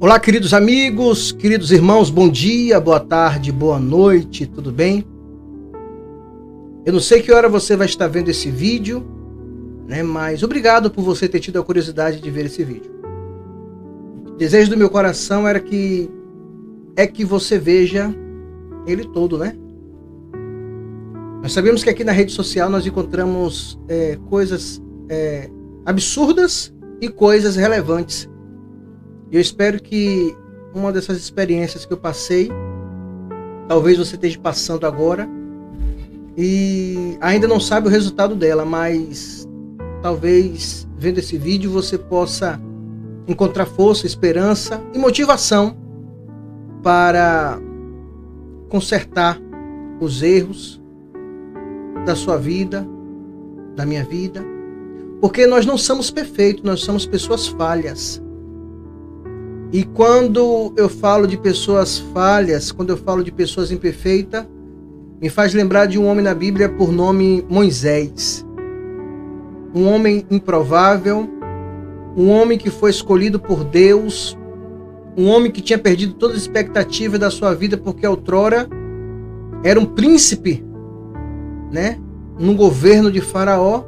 Olá, queridos amigos, queridos irmãos, bom dia, boa tarde, boa noite, tudo bem? Eu não sei que hora você vai estar vendo esse vídeo, né? Mas obrigado por você ter tido a curiosidade de ver esse vídeo. O desejo do meu coração é que você veja ele todo, né? Nós sabemos que aqui na rede social nós encontramos coisas absurdas e coisas relevantes. E eu espero que uma dessas experiências que eu passei, talvez você esteja passando agora e ainda não sabe o resultado dela, mas talvez vendo esse vídeo você possa encontrar força, esperança e motivação para consertar os erros da sua vida, da minha vida, porque nós não somos perfeitos, nós somos pessoas falhas. E quando eu falo de pessoas falhas, quando eu falo de pessoas imperfeitas, me faz lembrar de um homem na Bíblia por nome Moisés. Um homem improvável, um homem que foi escolhido por Deus, um homem que tinha perdido todas as expectativas da sua vida, porque outrora era um príncipe, né? No governo de Faraó,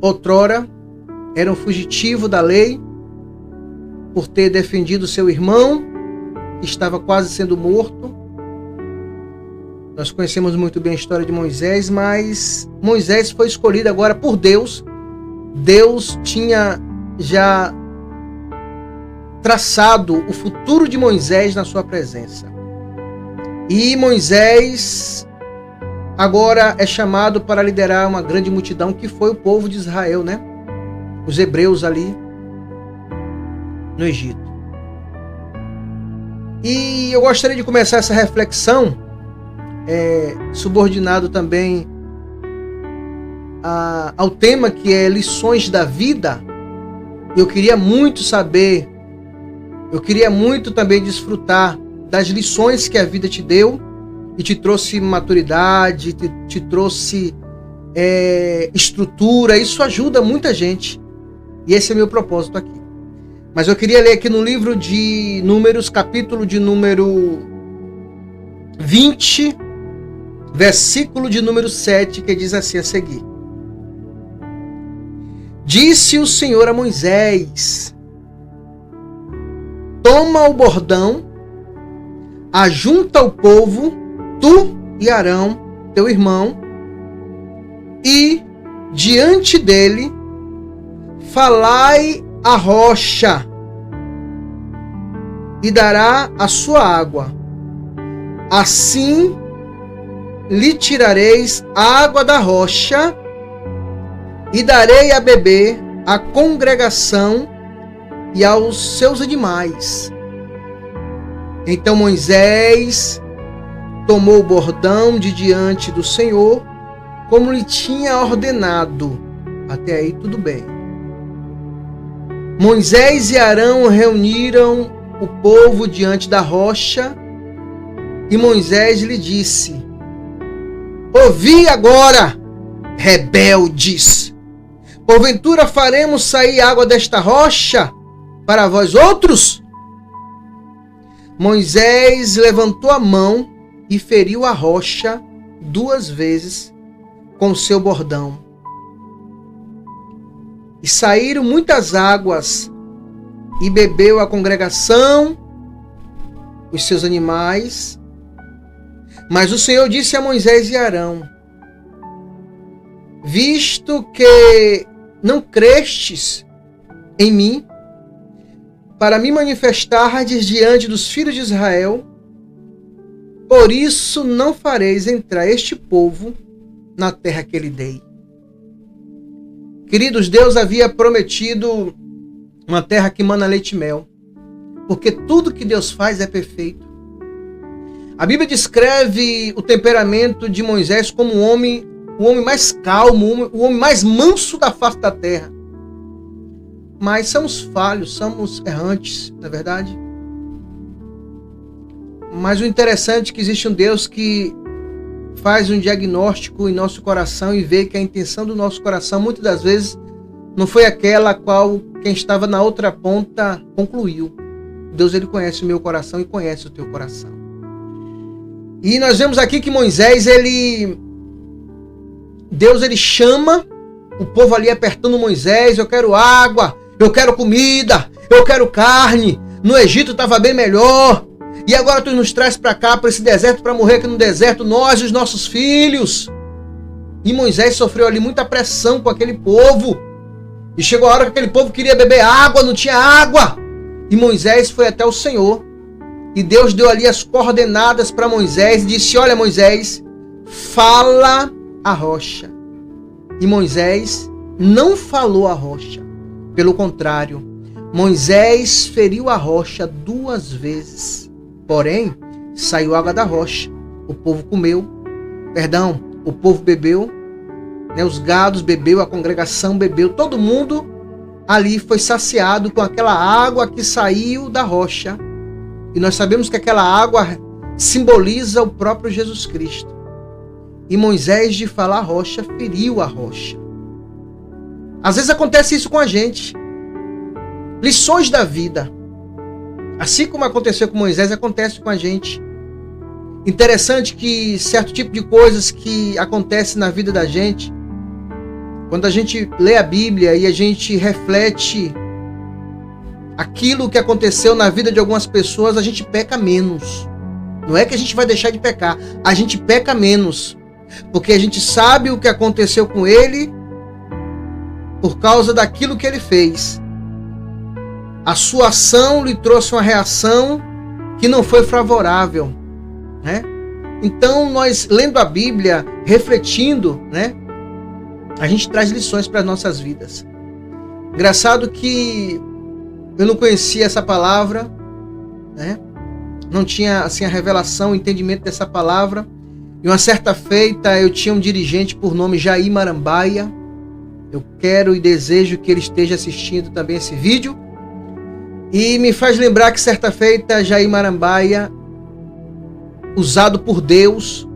outrora era um fugitivo da lei, por ter defendido seu irmão, que estava quase sendo morto. Nós conhecemos muito bem a história de Moisés, mas Moisés foi escolhido agora por Deus. Deus tinha já traçado o futuro de Moisés na sua presença. E Moisés agora é chamado para liderar uma grande multidão, que foi o povo de Israel, né? Os hebreus ali no Egito. E eu gostaria de começar essa reflexão subordinado também ao tema que é lições da vida. Eu queria muito saber, eu queria muito também desfrutar das lições que a vida te deu e te trouxe maturidade, te trouxe estrutura. Isso ajuda muita gente e esse é meu propósito aqui. Mas eu queria ler aqui no livro de Números, capítulo de número 20, versículo de número 7, que diz assim a seguir. Disse o Senhor a Moisés: toma o bordão, ajunta o povo, tu e Arão, teu irmão, e diante dele falai a rocha, e dará a sua água. Assim lhe tirareis água da rocha, e darei a beber à congregação e aos seus animais. Então Moisés tomou o bordão de diante do Senhor, como lhe tinha ordenado. Até aí tudo bem. Moisés e Arão reuniram o povo diante da rocha, e Moisés lhe disse: ouvi agora, rebeldes, porventura faremos sair água desta rocha para vós outros? Moisés levantou a mão e feriu a rocha 2 vezes com seu bordão. E saíram muitas águas, e bebeu a congregação, os seus animais. Mas o Senhor disse a Moisés e Arão: visto que não crestes em mim, para me manifestardes diante dos filhos de Israel, por isso não fareis entrar este povo na terra que lhe dei. Queridos, Deus havia prometido uma terra que mana leite e mel, porque tudo que Deus faz é perfeito. A Bíblia descreve o temperamento de Moisés como o homem mais calmo, o homem mais manso da face da terra. Mas somos falhos, somos errantes, não é verdade? Mas o interessante é que existe um Deus que faz um diagnóstico em nosso coração e vê que a intenção do nosso coração muitas das vezes não foi aquela a qual quem estava na outra ponta concluiu. Deus, ele conhece o meu coração e conhece o teu coração. E nós vemos aqui que Moisés, Deus, ele chama o povo ali apertando Moisés: eu quero água, eu quero comida, eu quero carne. No Egito estava bem melhor. E agora tu nos traz para cá, para esse deserto, para morrer aqui no deserto, nós e os nossos filhos. E Moisés sofreu ali muita pressão com aquele povo. E chegou a hora que aquele povo queria beber água, não tinha água. E Moisés foi até o Senhor. E Deus deu ali as coordenadas para Moisés e disse: olha, Moisés, fala a rocha. E Moisés não falou a rocha. Pelo contrário, Moisés feriu a rocha 2 vezes. Porém, saiu água da rocha. O povo o povo bebeu, né? Os gados bebeu, a congregação bebeu, todo mundo ali foi saciado com aquela água que saiu da rocha. E nós sabemos que aquela água simboliza o próprio Jesus Cristo. E Moisés, de falar a rocha, feriu a rocha. Às vezes acontece isso com a gente. Lições da vida. Assim como aconteceu com Moisés, acontece com a gente. Interessante que certo tipo de coisas que acontecem na vida da gente, quando a gente lê a Bíblia e a gente reflete aquilo que aconteceu na vida de algumas pessoas, a gente peca menos. Não é que a gente vai deixar de pecar, a gente peca menos. Porque a gente sabe o que aconteceu com ele por causa daquilo que ele fez. A sua ação lhe trouxe uma reação que não foi favorável, né? Então, nós lendo a Bíblia, refletindo, né, a gente traz lições para as nossas vidas. Engraçado que eu não conhecia essa palavra, né? Não tinha assim a revelação, o entendimento dessa palavra. E uma certa feita eu tinha um dirigente por nome Jair Marambaia. Eu quero e desejo que ele esteja assistindo também esse vídeo. E me faz lembrar que certa feita Jair Marambaia, usado por Deus,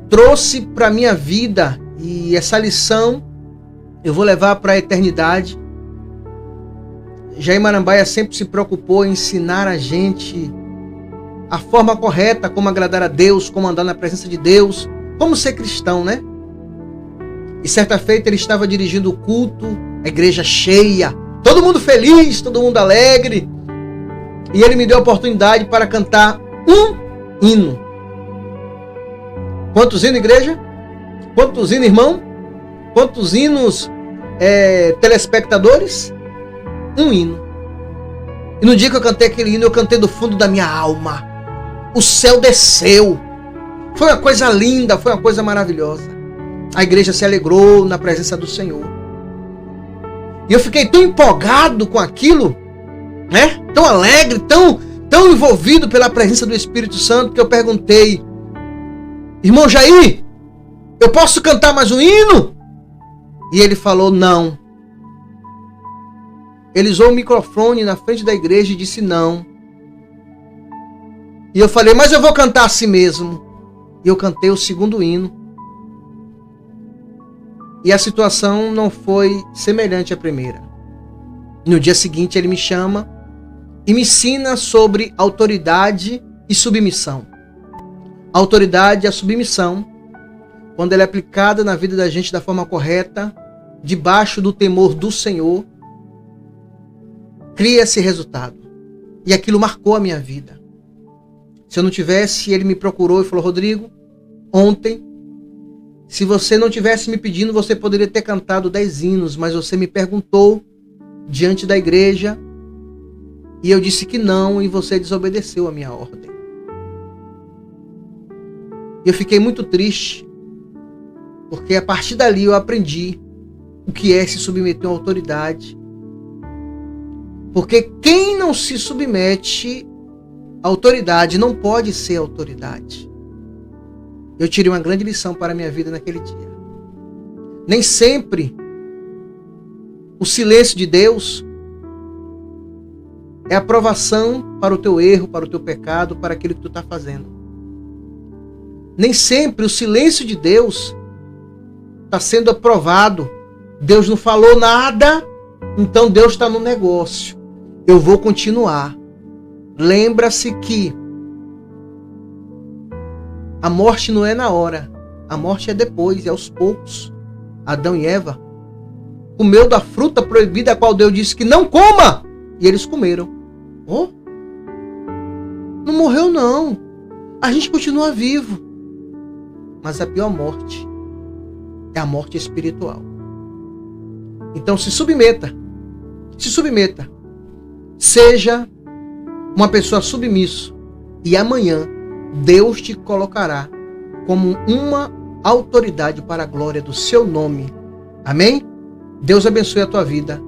trouxe para a minha vida, e essa lição eu vou levar para a eternidade. Jair Marambaia sempre se preocupou em ensinar a gente a forma correta, como agradar a Deus, como andar na presença de Deus, como ser cristão, né? E certa feita ele estava dirigindo o culto, a igreja cheia, todo mundo feliz, todo mundo alegre. E ele me deu a oportunidade para cantar um hino. Quantos hinos, igreja? Quantos hinos, irmão? Quantos hinos, telespectadores? Um hino. E no dia que eu cantei aquele hino, eu cantei do fundo da minha alma. O céu desceu. Foi uma coisa linda, foi uma coisa maravilhosa. A igreja se alegrou na presença do Senhor. E eu fiquei tão empolgado com aquilo, né? Tão alegre, tão envolvido pela presença do Espírito Santo, que eu perguntei: irmão Jair, eu posso cantar mais um hino? E ele falou: não. Ele usou o microfone na frente da igreja e disse não. E eu falei: mas eu vou cantar assim mesmo. E eu cantei o segundo hino. E a situação não foi semelhante à primeira. No dia seguinte ele me chama e me ensina sobre autoridade e submissão. A autoridade e a submissão, quando ela é aplicada na vida da gente da forma correta, debaixo do temor do Senhor, cria esse resultado. E aquilo marcou a minha vida. Se eu não tivesse, ele me procurou e falou: Rodrigo, ontem, se você não tivesse me pedindo, você poderia ter cantado 10 hinos, mas você me perguntou diante da igreja e eu disse que não, e você desobedeceu a minha ordem. E eu fiquei muito triste, porque a partir dali eu aprendi o que é se submeter a uma autoridade. Porque quem não se submete à autoridade não pode ser autoridade. Eu tirei uma grande lição para a minha vida naquele dia. Nem sempre o silêncio de Deus é aprovação para o teu erro, para o teu pecado, para aquilo que tu está fazendo. Nem sempre o silêncio de Deus está sendo aprovado. Deus não falou nada, então Deus está no negócio. Eu vou continuar. Lembra-se que a morte não é na hora. A morte é depois, é aos poucos. Adão e Eva comeu da fruta proibida, a qual Deus disse que não coma. E eles comeram. Oh, não morreu não. A gente continua vivo. Mas a pior morte é a morte espiritual. Então se submeta. Se submeta. Seja uma pessoa submissa. E amanhã Deus te colocará como uma autoridade para a glória do seu nome. Amém? Deus abençoe a tua vida.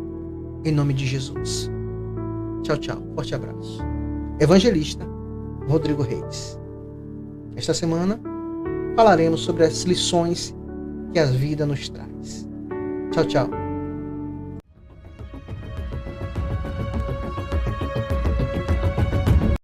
Em nome de Jesus. Tchau, tchau. Forte abraço. Evangelista Rodrigo Reis. Esta semana falaremos sobre as lições que a vida nos traz. Tchau, tchau.